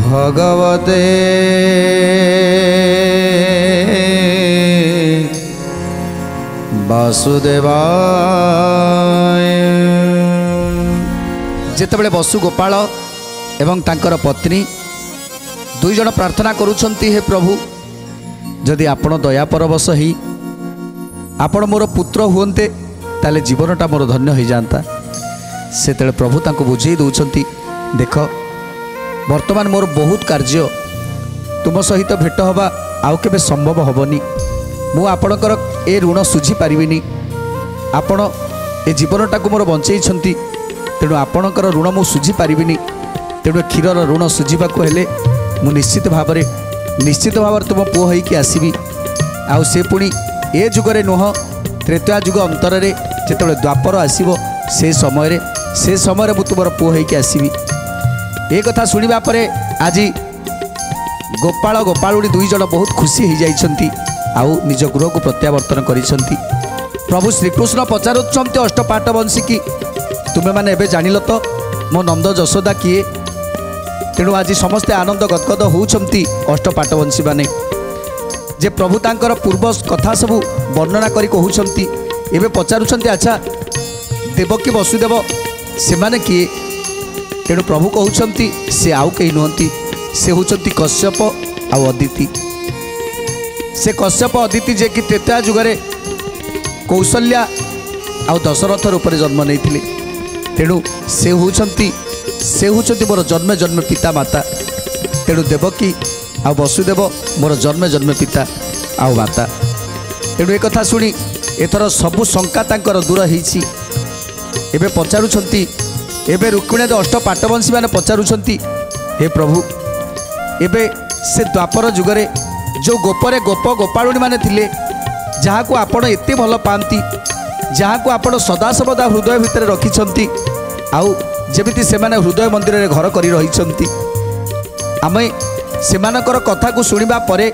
भगवते वासुदेवाय। जेतेबेले बसु गोपाल एवं तांकर पत्नी दुई जन प्रार्थना करुछंती, हे प्रभु जदि आपण दया परवश ही आपण मोर पुत्र हुंते ताले जीवनटा मोर धन्य हो जाता। सेतेबेले प्रभु तांको बुझेई दउछंती, देख वर्तमान मोर बहुत कार्य, तुम सहित भेट हवा आउ केबे संभव हबनी। मु आपणकर ए ऋण सुझी पारिबिनी। आपण ए जीवनटा को मोर बंचेइछंती, तेणु आपणकर ऋण मु सुझी पारिबिनी। तेणु क्षीरर ऋण सुझीबाकू हेले मु निश्चित भाव तुम पुओ होइकी आसीबी। आउ से पुणी ए जुगरे नुह, त्रेता जुग अंतर रे जेतेबेले द्वापर आसीबो से समय मु तुमर पुओ होइकी आसीबी। ए कथा सुनिबा परे आज गोपाल गोपालुड़ी दुई जन बहुत खुशी हो जाइछंती, आउ निज गृह को प्रत्यावर्तन करिछंती। प्रभु श्रीकृष्ण पचारुछंती अष्टपाट वंशी की, तुमे माने एबे जानिल तो मो नंद यशोदा किए। तेणु आज समस्ते आनंद गदगद होउछंती अष्टपाट वंशी माने, जे प्रभु तांकर पूर्व कथा सबू वर्णना करी कहउछंती। एबे पचारुछंती, अच्छा देवकी वसुदेव से माने किए? तेणु प्रभु कहउछंती से आउ कहीं नुहंती, से होउछंती कश्यप आउ अदिति। से कश्यप अदिति जे कि त्रेता जुगरे कौशल्या आउ दशरथ रूप में जन्म नहीं थिले। तेणु से होउछंती मोर जन्म जन्म पिता माता। तेणु देवकी आउ वसुदेव मोर जन्म जन्म पिता आउ माता। तेणु एक कथा शुणी एथर सबु शंका तांकर दूर होईछि। एबे पचारुछंती, एबे रुक्मिणी अष्टपाटवंशी माने पचारुछंती, हे प्रभु एबे से द्वापर जुगरे जो गोपरे गोप गोपालुणी माने थिले, जहाँ को आपण एते भल पाती, जहाँ को आपण सदा सर्वदा हृदय भितर रखिछंती, आउ जेमिति सेमाने हृदय मंदिर रे घर करी रहिछंती। आमे सेमानकर कथा को सुनिबा परे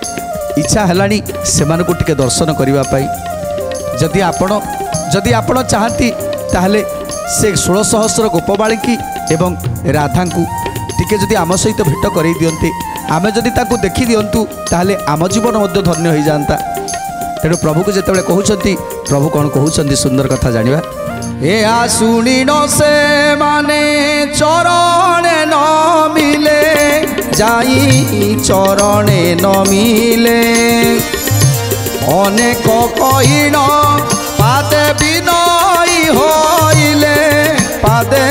इच्छा हेलानी सेमानकु टिके दर्शन करिबा पाई। जदि आपण चाहती ताहले से 16 सहस्र गोपबालिकी एवं राधा को टिके जदि आम सहित भेट करई दियंते, आमे जदि ताकू देखि दियंतु ताहले आम जीवन मध्य धन्य हो जाता। तेणु प्रभु को जेतेबेले कहउछंती, प्रभु कौन कहउछंती सुंदर कथा जानिबा। ए शुणी न से माने चरणे न मिले, जाई चरणे न मिले, अनेक कहिन पादे विनयी होइले, पादे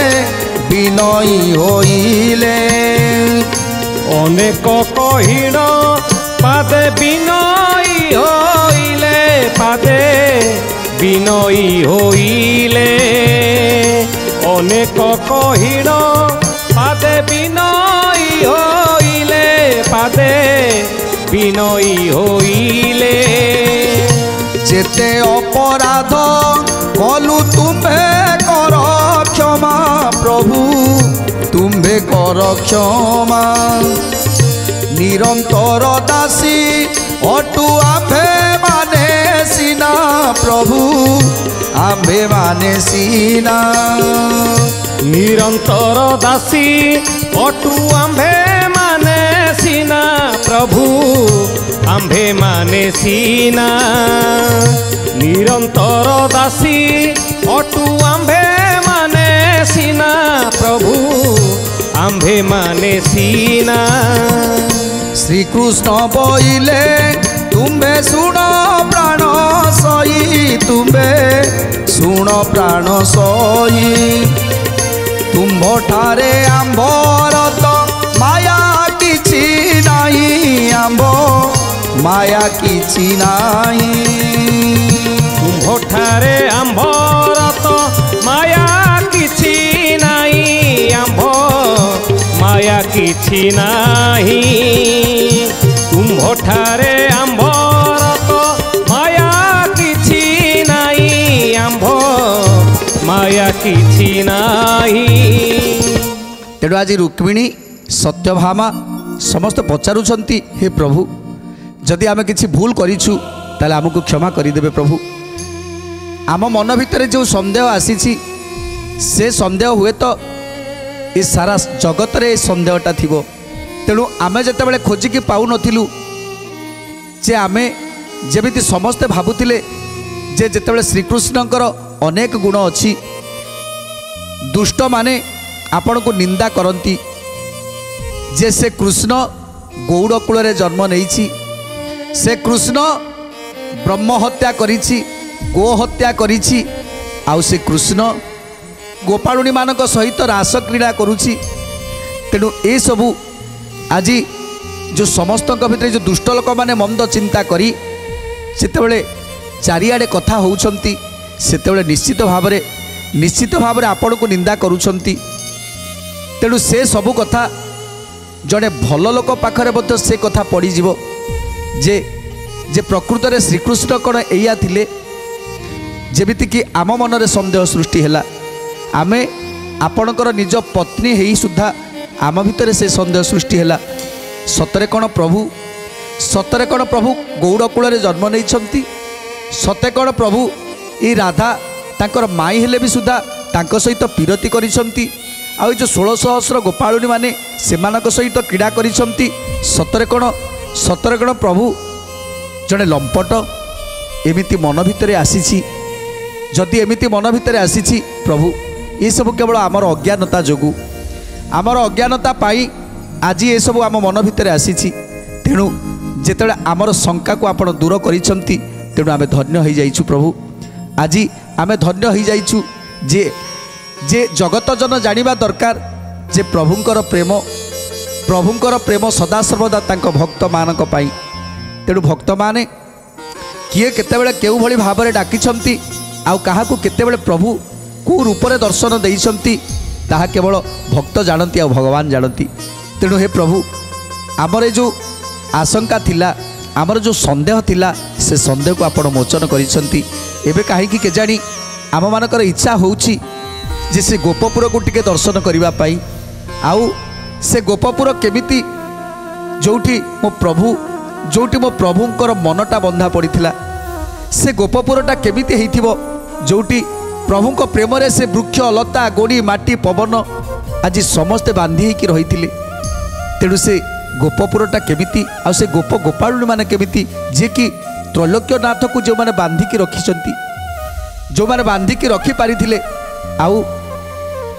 विनयी होइले, अनेक कहिन पादे विनयी होइले, पादे विनयी होइले, अनेक कहिन पादे विनयी होइले, पादे विनयी होइले। जेते अपराध कलु तुम्हे कर क्षमा, प्रभु तुम्हे कर क्षमा, निरंतर दासी अटु आम्भे माने सीना, प्रभु आम्भे माने सीना, निरंतर दासी अटु आम्भे माने सीना, प्रभु आम्भे माने सीना, निरंतर दासी अटु आम्भे माने सीना, प्रभु आम्भे माने सीना। श्री कृष्ण बोइले तुम्हे सुन प्राण सई, तुम्हे सुन प्राण सई, तुम्भ ठारे आंबर तो माया किछि नाही, आंब माया किछि नाही, तुम्भ ठारे आंबर तो माया किछि नाही, आंब माया किछि नाही, तुम्भ ठारे आंबर तो माया किछि नाही, आंब माया किछि नाही। तेणु आज रुक्मिणी सत्यभामा समस्त पचारुछंती, हे प्रभु जदि आमे किछि भूल करिछु ताले आमको क्षमा करिदेबे प्रभु। आम मन भितर जो संदेह आसीछि से संदेह हुए तो ये सारा जगत रे संदेहटा थिबो, तेणु आमे जेतेबेले खोजिकी पाउ नथिलु जे आमे जेमिति समस्ते भाबुतिले जे जेतेबेले श्रीकृष्णंकर अनेक गुण अछि दुष्ट माने आपण को निंदा करती जे से कृष्ण गौड़ कूल जन्म नहीं से कृष्ण ब्रह्म हत्या करिछि गो हत्या करिछि आउ से कृष्ण गोपालुणी मानक सहित रास क्रीड़ा करुछि। तेणु ए सबू आज जो समस्त भितर जो दुष्ट लोक माने मंद चिंता करी सेतेबेले चारिआडे कथा होउछंती सेतेबेले निश्चित भाव आपण को निंदा करुछंती। तेणु से सबू कथा जड़े भल लोक पाखरे मध्य से कथा पड़ी जीवो जे जे प्रकृत रे श्रीकृष्ण कौन एया थिले जेमिति कि आम मनरे संदेह सृष्टि हैला आमे आपणकर निज पत्नी हेई सुधा आम भितर से संदेह सृष्टि हैला सतरे कौन प्रभु गौड़ कूल जन्म नहीं सते कौन प्रभु ये राधा तांकर माई हेले भी सुधा तांक सहित पीरति करिसंती आउ जो 16 सहस्र गोपालुणी माने सेमानक सहित क्रीड़ा करिसंती सतरे कौन प्रभु जड़े लंपट एमिति मन भितर आसीछि जदि एमिति मन भितर आसीछि प्रभु ये सब केवल आमर अज्ञानता जोगु आमर अज्ञानता पाई आज ये सब आम मन भितर आसीछि। तेणु जेतेबेले आमर शंका को आपण दूर करिसंती तेणु आमे धन्य हो जाइछु प्रभु आज आमे धन्य हो जाइछु जे जे जगत जन जानिबा दरकार जे प्रभुंकर प्रेम सदा सर्वदा तांक भक्त मानक पाई। तेणु भक्त माने किए केतेबेले केउ भली भाबरे डाकिछंती आउ काहाकू केतेबेले प्रभु को रूपरे दर्शन देइछंती ताहा केवल भक्त जानती आउ भगवान जानती। तेणु हे प्रभु आमर जो आशंका थिला आमर जो संदेह थिला से संदेह को आपण मोचन करिसंती। एबे काहेकि केजाणी आम मानकर इच्छा होउछि जे से गोपपुर को टिके दर्शन करिबा पाई आउ से गोपपुर केमिति जोठी मो प्रभुंकर मनटा बंधा पड़िथिला से गोपपुरटा केमिति हेइथिबो जोठी प्रभुंक प्रेम रे से वृक्ष लता गोड़ी माटी पवन आज समस्ते बांधी कि रहिथिले। तेणु से गोपपुरटा केमिति आ से गोपालुणी माने केमिति जे कि त्रैलोक्यनाथ को जो माने बांधिकी रखिछंती जो माने बांधिकी रखि पारिथिले आउ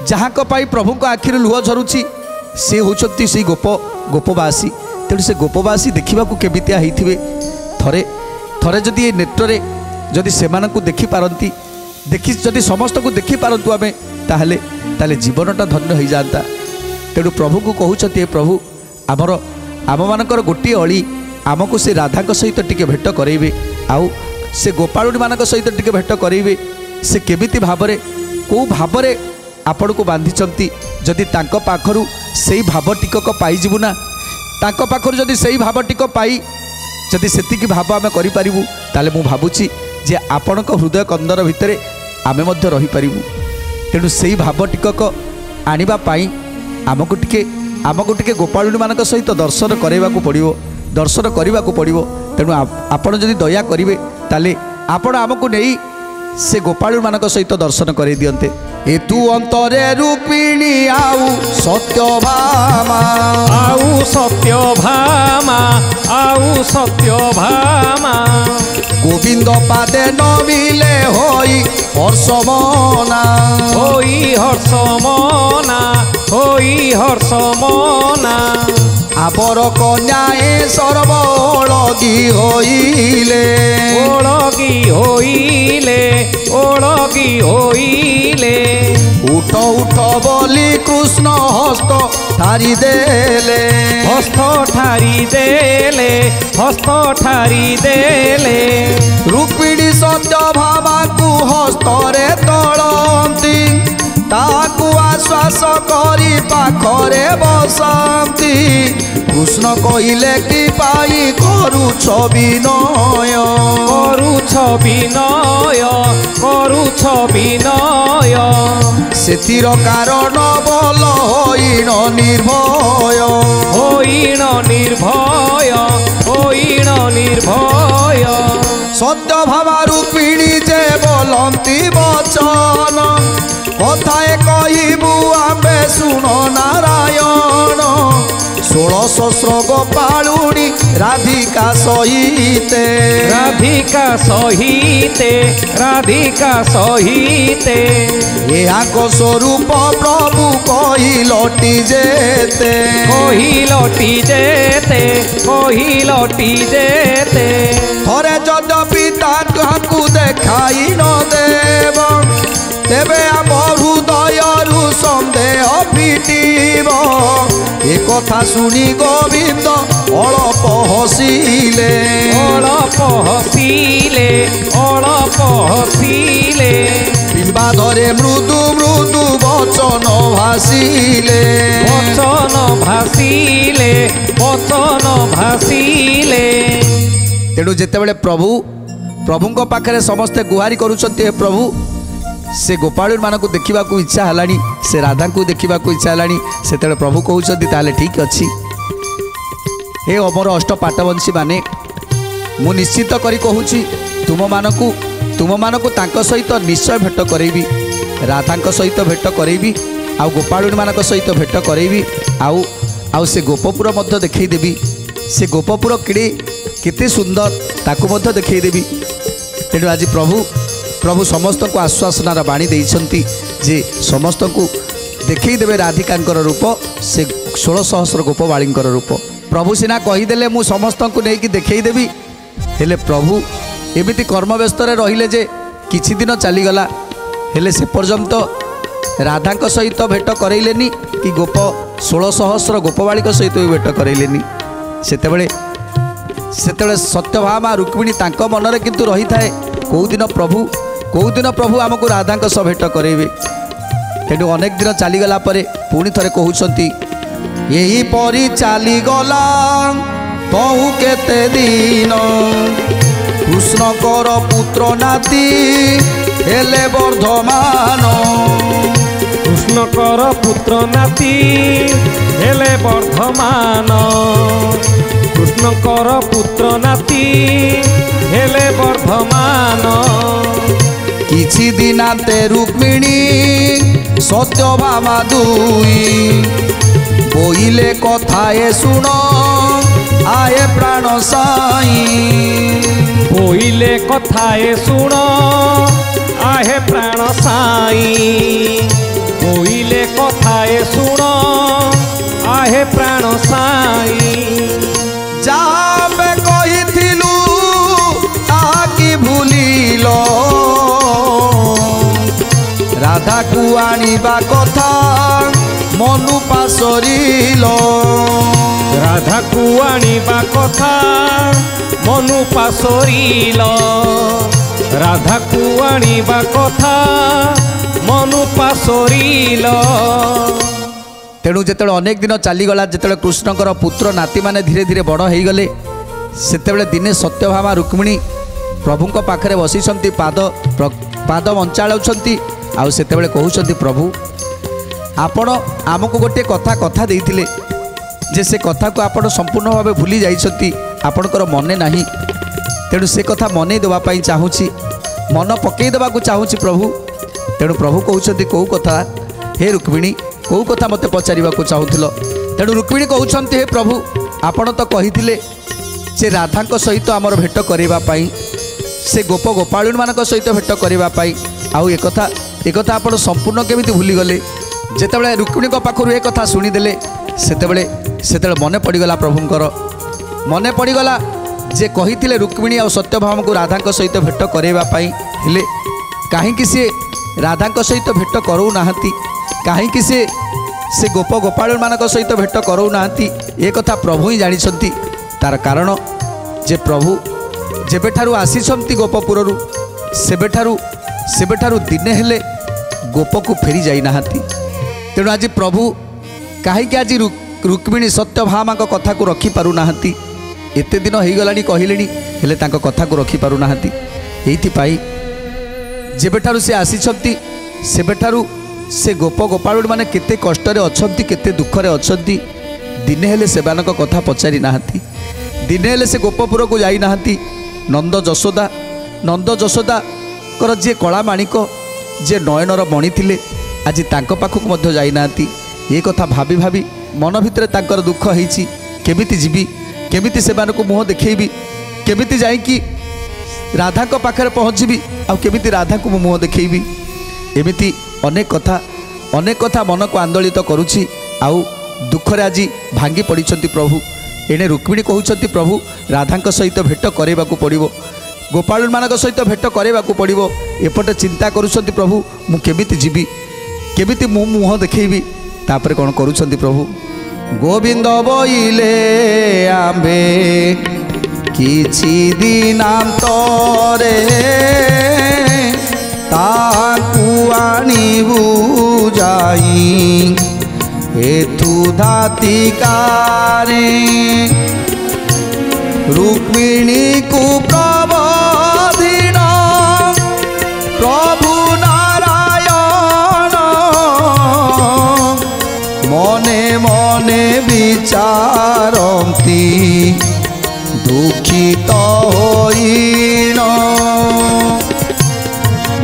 जहाँ पाई प्रभु को आखिर लुह झरुची से होचंती से गोपवासी। तेणु से गोपवासी देखा केमितिया होइथिबे थरे थरे जदि ये नेट्रे जदि सेमानकु देखि पारंती देखि जदि समस्त को देखि पारंतु आमे ताहले ताले जीवनटा धन्य हो जाता। तेणु प्रभु को कहउछती प्रभु आमर आम मानकर गोटे अली आमको से राधा सहित टिके भेट करेबे आउ से गोपालुणी मानक सहित टिके भेट करेबे से केमिति भाबरे को भाबरे आपण को बांधिचंती जदि तांको पाखरु सेई भाव टिकक पाई जिवु ना तांको पाखरु जदि सेई भाव टिक पाई जदि सेतिकी भाव आमे करि परिबु ताले मु भाबुची जे आपणक हृदय कंदर भितरे आमे मध्य रहि परिबु। तेणु सेई भाव टिकक आनिबा पाई आमको टिके गोपालुणी मानक सहित दर्शन करने को पड़िबो। तेणु आपण जदि दया करिवे ताले आपण आमको नेई से गोपालुणी मानक सहित दर्शन करे दियंते। ए तू अंतरे रूपिणी आउ सत्यभामा गोविंद पादे नमिले होई हर्षमना आबर कन्याए सर्व ओळगी होइले उठ उठ बोली कृष्ण हस्त ठारी देले रुक्मिणी सत्य भामा को हस्तरे तळंती ताकू आश्वास करी पाखरे बसंती कृष्ण कहिले कि पाई करुछ विनय सेतिर कारण बल होइण निर्भय सत्य भामा रूपिणी जे बोलंती बचन कथाए कहबू आमे सुन नारायण 16 राधिका सहिते राधिका सहिते राधिका सहिते यहाँ को स्वरूप प्रभु कही लौटी जेते थरे जदपि ताकू देखाई न देव तेबे आम हृदयरु सन्देह फिटिब ए कथा सुनी गोविंद अळप हसिले बिंबाधरे मृदु मृदु वचन भासिले तेणु जेतेबेले प्रभुंको पाखरे समस्ते गुहारी करुछन्ते हे प्रभु से गोपाल मानक देखा इच्छा है से राधा को देखा इच्छा है से प्रभु कहते ताले ठीक अच्छी हे अमर अष्ट पाटवंशी माने मु निश्चित करी कहूँ तुम मानक सहित निश्चय भेट करेबी राधा सहित भेट करेबी आउ गोपाल मानक सहित भेट करेबी आउ से गोपपुर मध्य देखईदेवी से गोपपुर केते सुंदर ताकू मध्य देखईदेवी तेणु आज प्रभु समस्त को आश्वासनार बाणी देइछंती जे समस्त को देखईदेवे राधिकांकर रूप से 16 सहस्र गोपबाळींकर रूप प्रभु सिना कहीदेले मु समस्त को लेकिन देखईदेवी हेले प्रभु एमिति कर्मव्यस्त रहिले जे किछि दिन चलीगला हेले से पर्यंत राधा सहित भेट करैलेनी कि गोप 16 सहस्र गोपबाळी सहित भी भेट करैलेनी सेतेबेले सत्यभामा रुक्मिणी तांको मनरे किंतु रही थाए कौ दिन प्रभु आमको राधा सह भेट करेबे तेणु अनेक दिन चलीगला पुणी थे कहते यही परी चलीगला बहु केते दिन कृष्णकर पुत्र नाती हेले वर्धमान कृष्णकर पुत्र नाती हेले वर्धमान कृष्णकर पुत्र नाती हेले वर्धमान किछि दिनाते रुक्मिणी सत्यभामा दुई बोइले कथाए सुन आए प्राण साई बोइले कथाए सुन आहे प्राण साई बोइले कथाए सुन आहे प्राण साई जाबे कहिथिलु ताकि भूलिल राधा को आनिबा कथा मनु पासरिल राधा को आनिबा कथा मनु पासरिल राधा को आनिबा कथा मनु पासरिल तेणु जेतेबेले अनेक दिन चलीगला जेतेबेले कृष्णकर पुत्र नाती माने धीरे धीरे बड़ हो गले सेतेबेले दिने सत्यभामा रुक्मिणी प्रभुंक पाखरे बसिछंती पाद मंचाळुछंती आउ सेतेबेले कहउछंती प्रभु आपण आमको गोटे कथा देइथिले जे से कथा को आपण संपूर्ण भाव भूली जाइछंती आपणकर मने नाही तेणु से कथा मने देवा पई चाहूची मन पकई देवा को चाहूची प्रभु तेणु प्रभु कहउछंती को कथा हे रुक्मिणी कौ कथा मत पचारिबा को चाहूथिल तेणु रुक्मिणी कहउछंती हे प्रभु आपण तो कहिथिले जे राधा सहित आमर भेट करबा पई से गोपाळुण मानक सहित भेट करबा पई आउ एक कथा आपण संपूर्ण केमिति भूली गले जेतेबेले रुक्मिणी पाखरु एक कथा सुनिदेले सेतेबेले मने पड़गला प्रभुंकर मने पड़गला जे कहिथिले रुक्मिणी आ सत्यभामा को राधा सहित भेट करबा पई हेले काहेकि से राधा सहित भेट करौ नाहंती काहेकि से गोपाळ मानक सहित भेट करौ नाहंती ए कथा प्रभु ही जानिछंती तार कारण जे प्रभु जेबेठारु आसीछंती गोपपुररु सेबेठारु दिने हेले गोप को फेरी जाई नाहंती तेणु आज प्रभु काहेकि आज रुक्मिणी सत्यभामा कथा को रखी पारु नाहंती एते दिन हो गलानी कहलेनी हेले तांको कथा को रखी पारु नाहंती एइथिपाई जेबेठारु से आसीछंती सेबेठारु से गोपाळ माने केते कष्टरे अछंती केते दुखरे अछंती दिने हेले सेबानक कथा पचारि नाहंती दिने हेले से गोपपुर को जाई नाहंती नंद जशोदा कर जे कला माणिक जे नयनर मणि थिले आज तांको पाखक मध्य जाई नाहंती ए कथा भाबी भाबी मन भितर तांकर दुख हेछि केमिति जीवी केमिति सेमानकु मुह देखैबी केमिति जाइकी राधा को पाखरे पहुँचबी आ केमिति राधा को मुह देखैबी एमिति अनेक कथा मन को आंदोलित करुछि आउ दुखरे आज भांगी पड़िछन्ति प्रभु एने रुक्मिणी कहउछन्ति प्रभु राधांक सहित भेट करेबाकू पड़िबो गोपाल मानक सहित भेट करेबाकू पड़िबो एपटे चिंता करुछन्ति प्रभु मु केमिति जीवी केमिति मु मुह देखैबी तापर कोन करुछन्ति प्रभु गोविंद बोइले आंबे किछि दिनांतरे ताकू आनिबु जाई हेतु धातिकारे रुक्मिणी को प्रबोधिन प्रभु नारायण मने मने विचारन्ति दुखित होइण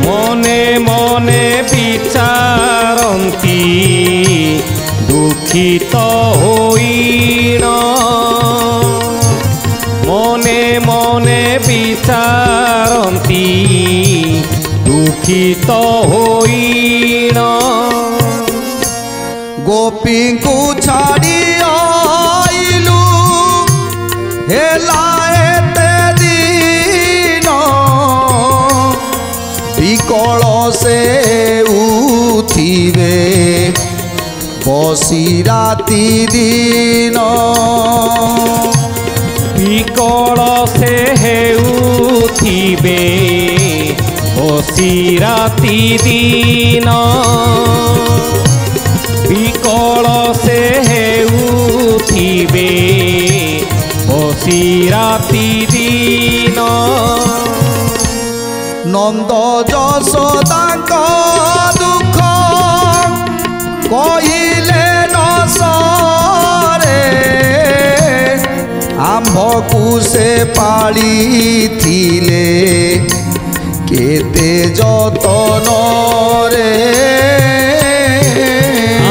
मने मने विचारन्ति दुखित होइण मने मने विचारन्ति दुखित होइण गोपी को छाड़ी आइलु हेला एते दिन विकल से उठिबे बसी राति दिन विकल से हेउथिबे बसी राति दिन विकल से हेउथिबे बसी राति दिन नंद यशोदांक दुख कहिले न सरे आम्भकु से पाली थिले केते जतन रे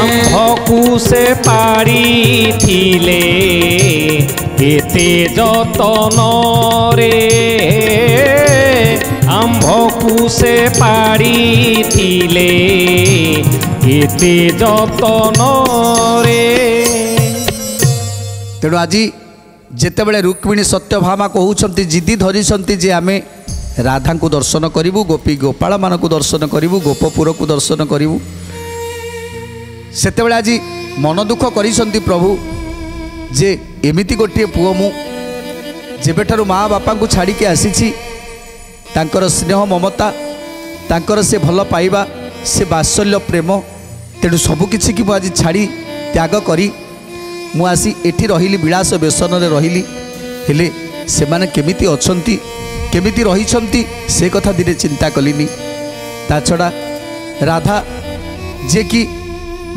आम्भकु से पाली थिले केते जतन रे आम्भकु से पाड़ी थिले केते जतन रे तेणु आज जेतेबेले रुक्मिणी सत्यभामा कहउछन्ति जिद्दी धरिछन्ति जे आमे राधा को दर्शन करिवु गोपी गोपाल मान को दर्शन करिवु गोपपुर को दर्शन करिवु सेतेबेले आज मन दुख करिछन्ति प्रभु जे एमिति गोटे पुओ मु जेबेठारु माँ बापा को छाड़ी के आसीछि तांकर स्नेह ममता तांकर से भल पाइबा से बात्सल्य प्रेम तेणु सबकिछि की आज छाड़ी त्याग करी मु आसी एठी रहिली विलास व्यसन रे रहिली हेले सेमाने केमिति अछंती केमिति रहिछंती से कथा दिने चिंता कलिनी ता छड़ा राधा जे कि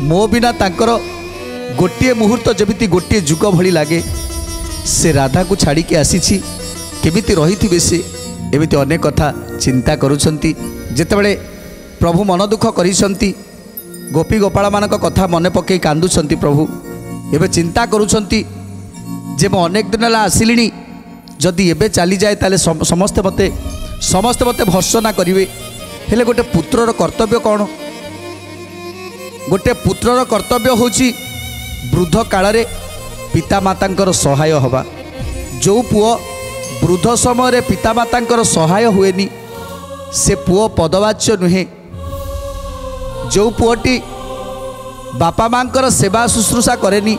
मो बिना तांकर गोटे मुहूर्त जमिति गोटे जुग भली लागे से राधा को छाड़ी के आसीछि केमिति रहिथिबे से एमिति अनेक कथा चिंता करुछंती जेतेबेले प्रभु मन दुख करिसंती गोपी गोपाल मानक कथा मने पकई कांदुछंती प्रभु एबे चिंता करुछंती जे मो अनेक दिन ला आसिलिनी जदि एबे चली जाए ताले समस्ते मते भर्सना करिवे हेले गोटे पुत्रर कर्तव्य कौन गोटे पुत्रर कर्तव्य होची वृद्ध काल रे पिता मातांकर सहाय हवा जो पुओ वृद्ध समय पिता मातांकर सहाय हुएनी से पुओ पदवाच्य नुहे जो पुओटी बापा मांकर सेवा शुश्रूषा करेनी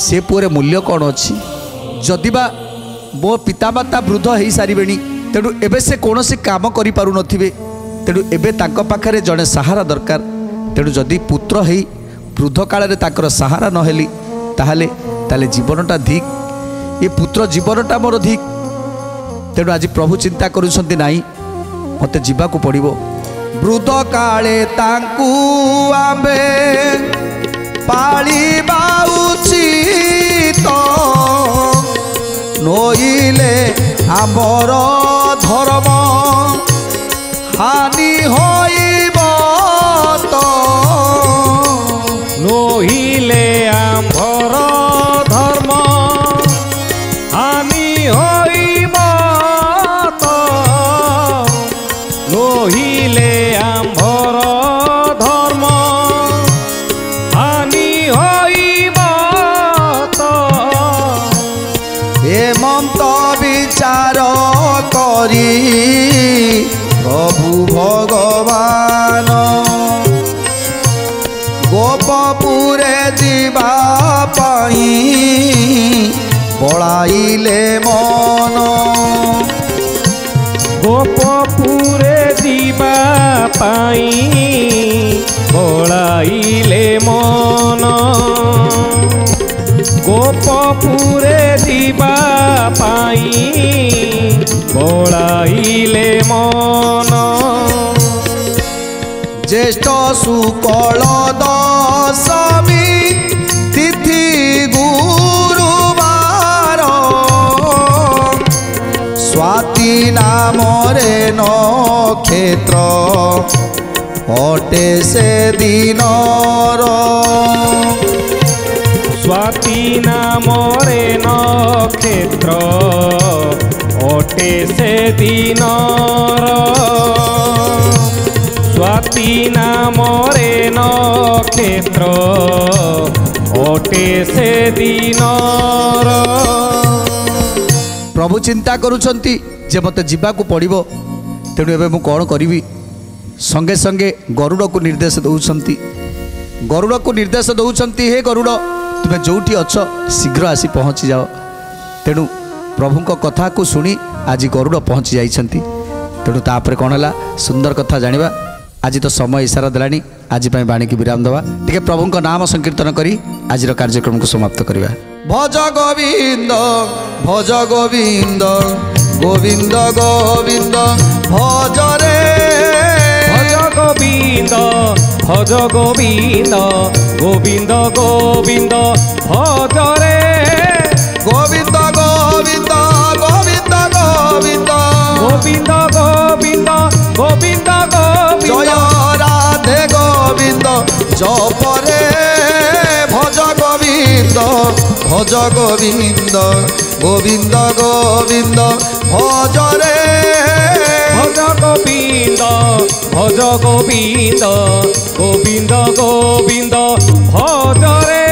से पुओरे मूल्य कौन अच्छी जदिबा मो पितामाता वृद्ध हो सारे तेणु एबे से कौन से काम करि पारु नथिबे तेणु एबे तांको पाखरे जड़े सहारा दरकार तेणु जदि पुत्र है वृद्ध काल रे तांकर सहारा नहेली ताहले ताले जीवनटा धिक ये पुत्र जीवनटा मोर धिक तेणु आज प्रभु चिंता करुछंती नाई मते जीवाकू पड़िबो वृद्ध काले तांकू आंबे पालिबा उचित नइले आमर धर्म हानि होइब तो नइले आमर धर्म ମନ୍ତ ବିଚାର କରି ପ୍ରଭୁ ଭଗବାନ ଗୋପପୁରେ ଯିବା ପାଇଁ ବଳାଇଲେ ମନ ଗୋପପୁରେ ଯିବା ପାଇଁ ବଳାଇଲେ ମନ ଗୋପପୁରେ ଯିବା ପାଇଁ ବଳାଇଲେ ମନ জ্যেষ্ঠ শুক্ল দশমী তিথি গুরুবার স্বাতি নামরে নক্ষত্র অটে সে দিনর স্বাতি নামরে নক্ষত্র অটে সে দিনর স্বাতি নামরে নক্ষত্র অটে সে দিনর প্রভু চিন্তা করুছন্তি যে মতে যাওয়া পড়ব তেণু এবে মু কଣ করিবি সঙ্গে সঙ্গে গরুড়কু নির্দেশ দৌঁছন্তি গরুড়কু নির্দেশ দৌঁছন্তি হে গরুড় তুমি যোউটি অছ শীঘ্র আসি পৌঁছি যাও তেণু প্রভুঙ্ক কথাকু শুনি আজ গরুড় পৌঁছি যাইছন্তি তেণু তাପରେ କ'ଣ ହେଲା ସୁନ୍ଦର କଥା ଜାଣିବା ଆଜି ତ ସମୟ ଇସାରା ଦେଲାଣି ଆଜି ପାଇଁ ବାଣୀକି ବିରାମ ଦେବା ଟିକେ ପ୍ରଭୁଙ୍କ ନାମ ସଂକୀର୍ତ୍ତନ କରି ଆଜିର କାର୍ଯ୍ୟକ୍ରମକୁ ସମାପ୍ତ କରିବା ଭଜ ଗୋବିନ୍ଦ ଗୋବିନ୍ଦ ଗୋବିନ୍ଦ ଭଜରେ ভজ গোবিন্দ ভজ গোবিন্দ গোবিন্দ গোবিন্দ ভজরে গোবিন্দ গোবিন্দ গোবিন্দ গোবিন্দ গোবিন্দ গোবিন্দ গোবিন্দ গোবিন্দ জয় রাধে গোবিন্দ জপরে ভজ গোবিন্দ গোবিন্দ গোবিন্দ গোবিন্দ ভজরে ভজ গোবিন্দ ভজ গোবিন্দ গোবিন্দ গোবিন্দ ভজরে